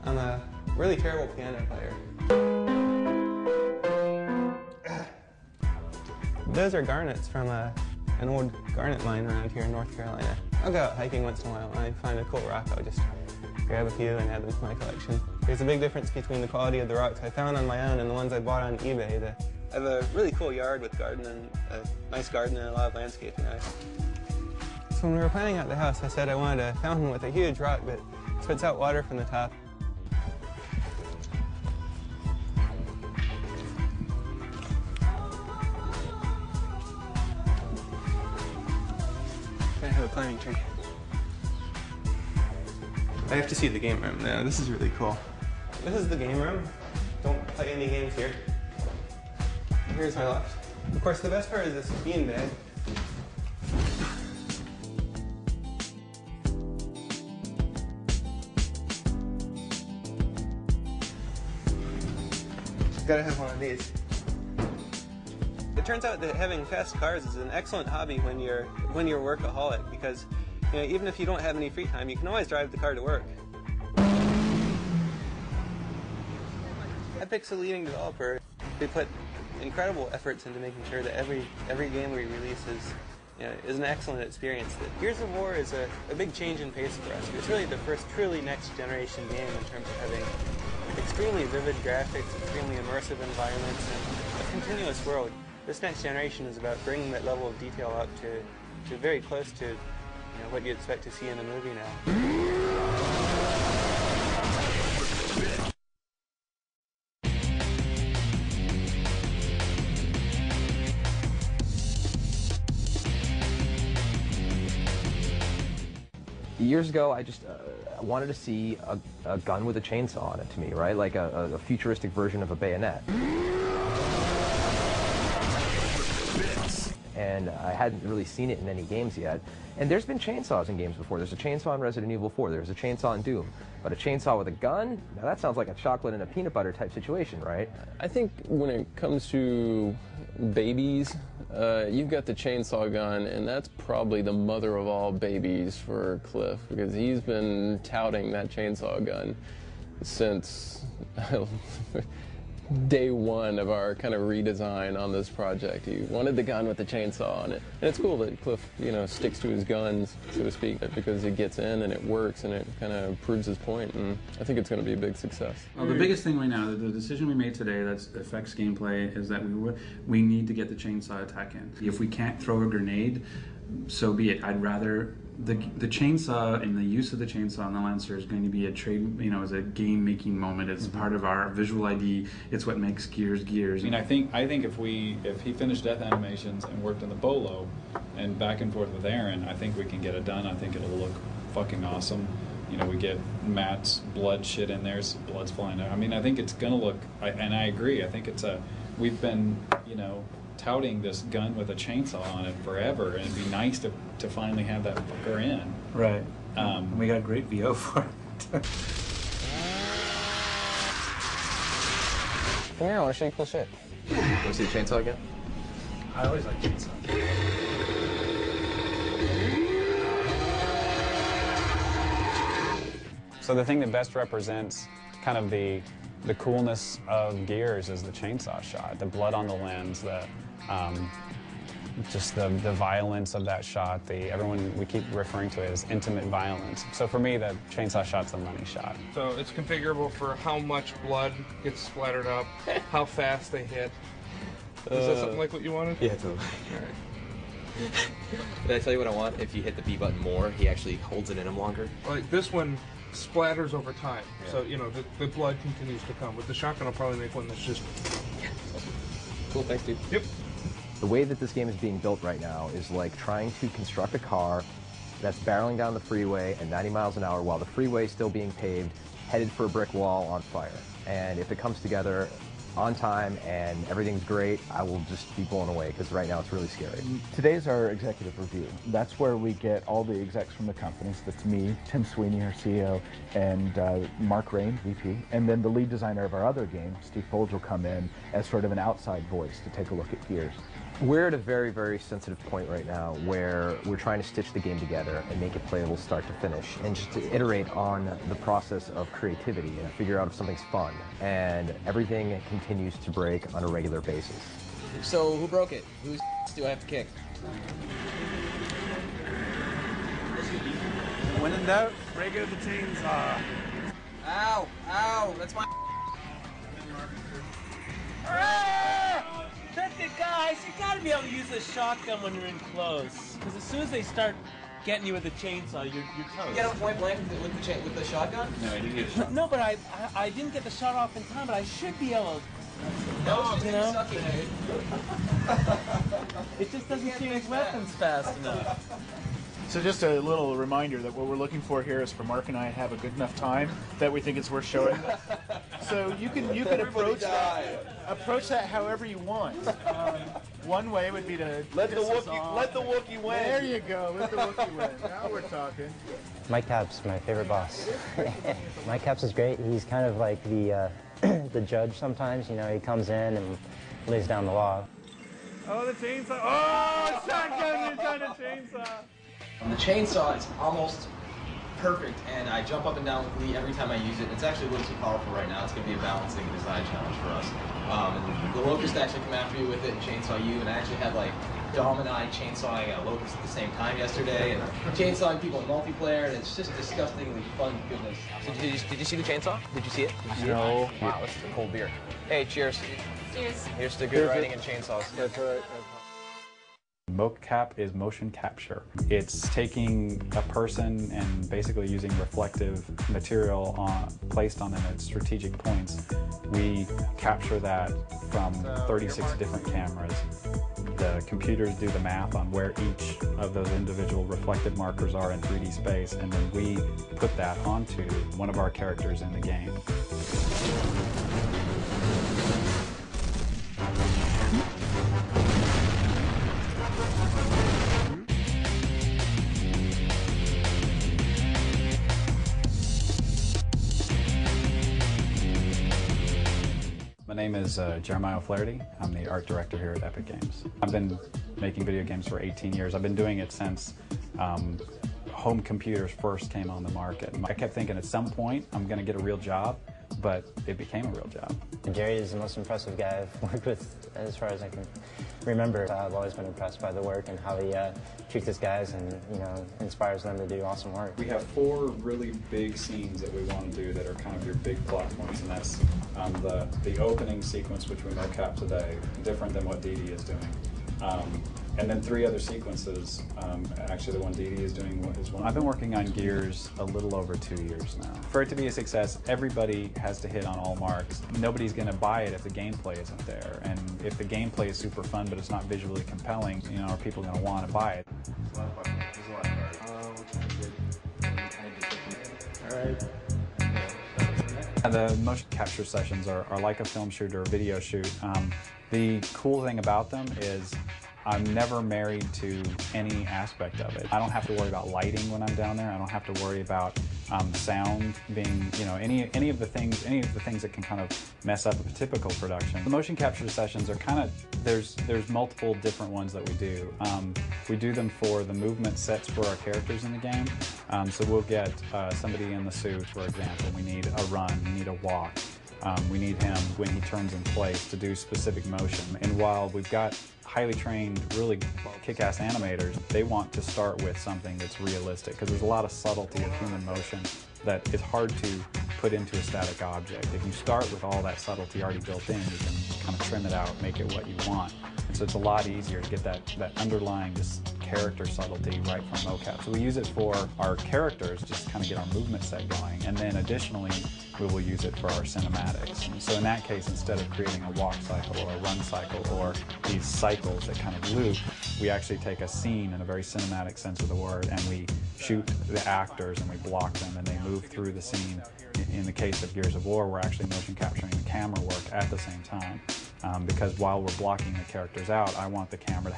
I'm a really terrible piano player. Those are garnets from an old garnet mine around here in North Carolina. I'll go out hiking once in a while, and I find a cool rock, I'll just grab a few and add them to my collection. There's a big difference between the quality of the rocks I found on my own and the ones I bought on eBay. I have a really cool yard with garden and a nice garden and a lot of landscaping. So when we were planning out the house, I said I wanted a fountain with a huge rock that spits out water from the top. I have a climbing tree. I have to see the game room now. This is really cool. This is the game room. Don't play any games here. Here's my loft. Of course, the best part is this beanbag. Gotta have one of these. It turns out that having fast cars is an excellent hobby when you're workaholic, because even if you don't have any free time, you can always drive the car to work. Epic's a leading developer. They put incredible efforts into making sure that every game we release is an excellent experience. Gears of War is a big change in pace for us. It's really the first truly next generation game in terms of having extremely vivid graphics, extremely immersive environments, and a continuous world. This next generation is about bringing that level of detail up to very close to what you expect to see in a movie now. Years ago, I just wanted to see a gun with a chainsaw on it to me, right? Like a futuristic version of a bayonet. And I hadn't really seen it in any games yet. And there's been chainsaws in games before. There's a chainsaw in Resident Evil 4. There's a chainsaw in Doom. But a chainsaw with a gun? Now that sounds like a chocolate and a peanut butter type situation, right? I think when it comes to babies, you've got the chainsaw gun, and that's probably the mother of all babies for Cliff, because he's been touting that chainsaw gun since day one of our kind of redesign on this project. He wanted the gun with the chainsaw on it. And it's cool that Cliff, sticks to his guns, so to speak, because it gets in and it works and it kind of proves his point, and I think it's going to be a big success. Well, the biggest thing right now, the decision we made today that affects gameplay, is that we need to get the chainsaw attack in. If we can't throw a grenade, so be it. I'd rather the chainsaw and the use of the chainsaw on the Lancer is going to be a trade, as a game-making moment. It's part of our visual ID. It's what makes Gears Gears. I think if he finished Death Animations and worked in the Bolo and back and forth with Aaron, I think we can get it done. I think it'll look fucking awesome. We get Matt's blood shit in there, so blood's flying out. I think it's gonna look, and I agree. I think we've been, touting this gun with a chainsaw on it forever, and it'd be nice to finally have that fucker in. Right. We got great VO for it. Come here, I want to show you cool shit. Want to see the chainsaw again? I always like chainsaw. So the thing that best represents kind of the coolness of Gears is the chainsaw shot, the blood on the lens, just the violence of that shot. We keep referring to it as intimate violence. So for me, the chainsaw shot's the money shot. So it's configurable for how much blood gets splattered up, how fast they hit. Is that something like what you wanted? Yeah, totally. All right. Did I tell you what I want? If you hit the B button more, he actually holds it in him longer. Like this one splatters over time, so the blood continues to come. With the shotgun, I'll probably make one that's just. Cool, thanks, dude. Yep. The way that this game is being built right now is like trying to construct a car that's barreling down the freeway at 90 miles an hour while the freeway is still being paved, headed for a brick wall on fire. And if it comes together on time and everything's great, I will just be blown away, because right now it's really scary. Today's our executive review. That's where we get all the execs from the companies. That's me, Tim Sweeney, our CEO, and Mark Rain, VP. And then the lead designer of our other game, Steve Folge, will come in as sort of an outside voice to take a look at Gears. We're at a very, very sensitive point right now where we're trying to stitch the game together and make it playable start to finish and just to iterate on the process of creativity and figure out if something's fun. And everything continues to break on a regular basis. So who broke it? Whose do I have to kick? When in doubt, break it with the chainsaw. Ow! Ow! That's my. Guys, you gotta be able to use a shotgun when you're in close. Because as soon as they start getting you with a chainsaw, you're toast. You get him point blank with the shotgun? No, he didn't get shot. No, but I didn't get the shot off in time, but I should be able to. You know? It just doesn't change weapons fast enough. So just a little reminder that what we're looking for here is for Mark and I to have a good enough time that we think it's worth showing. So you can approach that however you want. One way would be to Let the Wookiee win. There you go. Let the Wookiee win. Now we're talking. Mike Capps, my favorite boss. Mike Capps is great. He's kind of like the the judge sometimes. You know, he comes in and lays down the law. Oh, the chainsaw. Oh, shotgun, you're trying to chainsaw. The chainsaw is almost perfect, and I jump up and down with glee every time I use it. It's actually a little too powerful right now. It's going to be a balancing and design challenge for us. And the Locust actually come after you with it and chainsaw you, and I actually had like Dom and I chainsawing a Locust at the same time yesterday, and chainsawing people in multiplayer, and it's just disgustingly fun goodness. So did you see the chainsaw? Did you see it? No. Wow, this is a cold beer. Hey, cheers. Cheers. Here's to good writing and chainsaws. That's right. Mocap is motion capture. It's taking a person and basically using reflective material placed on them at strategic points. We capture that from 36 different cameras. The computers do the math on where each of those individual reflective markers are in 3D space, and then we put that onto one of our characters in the game. My name is Jeremiah O'Flaherty. I'm the art director here at Epic Games. I've been making video games for 18 years. I've been doing it since home computers first came on the market. I kept thinking at some point I'm going to get a real job, but it became a real job. Jerry is the most impressive guy I've worked with as far as I can remember. I've always been impressed by the work and how he treats his guys and, you know, inspires them to do awesome work. We have 4 really big scenes that we want to do that are kind of your big plot points, and that's the opening sequence, which we mocap today, different than what Dee Dee is doing. And then 3 other sequences. Actually, the one Dee Dee is doing is one. I've been working on Gears a little over 2 years now. For it to be a success, everybody has to hit on all marks. Nobody's going to buy it if the gameplay isn't there. And if the gameplay is super fun but it's not visually compelling, you know, are people going to want to buy it? All right. And the motion capture sessions are like a film shoot or a video shoot. The cool thing about them is I'm never married to any aspect of it. I don't have to worry about lighting when I'm down there. I don't have to worry about sound being, you know, any of the things that can kind of mess up a typical production. The motion capture sessions are kind of, there's multiple different ones that we do. We do them for the movement sets for our characters in the game. So we'll get somebody in the suit, for example. We need a run, we need a walk. We need him, when he turns in place, to do specific motion. And while we've got highly trained, really kick-ass animators, they want to start with something that's realistic, because there's a lot of subtlety of human motion that is hard to put into a static object. If you start with all that subtlety already built in, you can kind of trim it out, make it what you want. And so it's a lot easier to get that underlying just character subtlety right from mocap. So we use it for our characters, just kind of get our movement set going, and then additionally we will use it for our cinematics. And so in that case, instead of creating a walk cycle or a run cycle or these cycles that kind of loop, we actually take a scene in a very cinematic sense of the word, and we shoot the actors and we block them and they move through the scene. In the case of Gears of War, we're actually motion capturing the camera work at the same time. Because while we're blocking the characters out, I want the camera to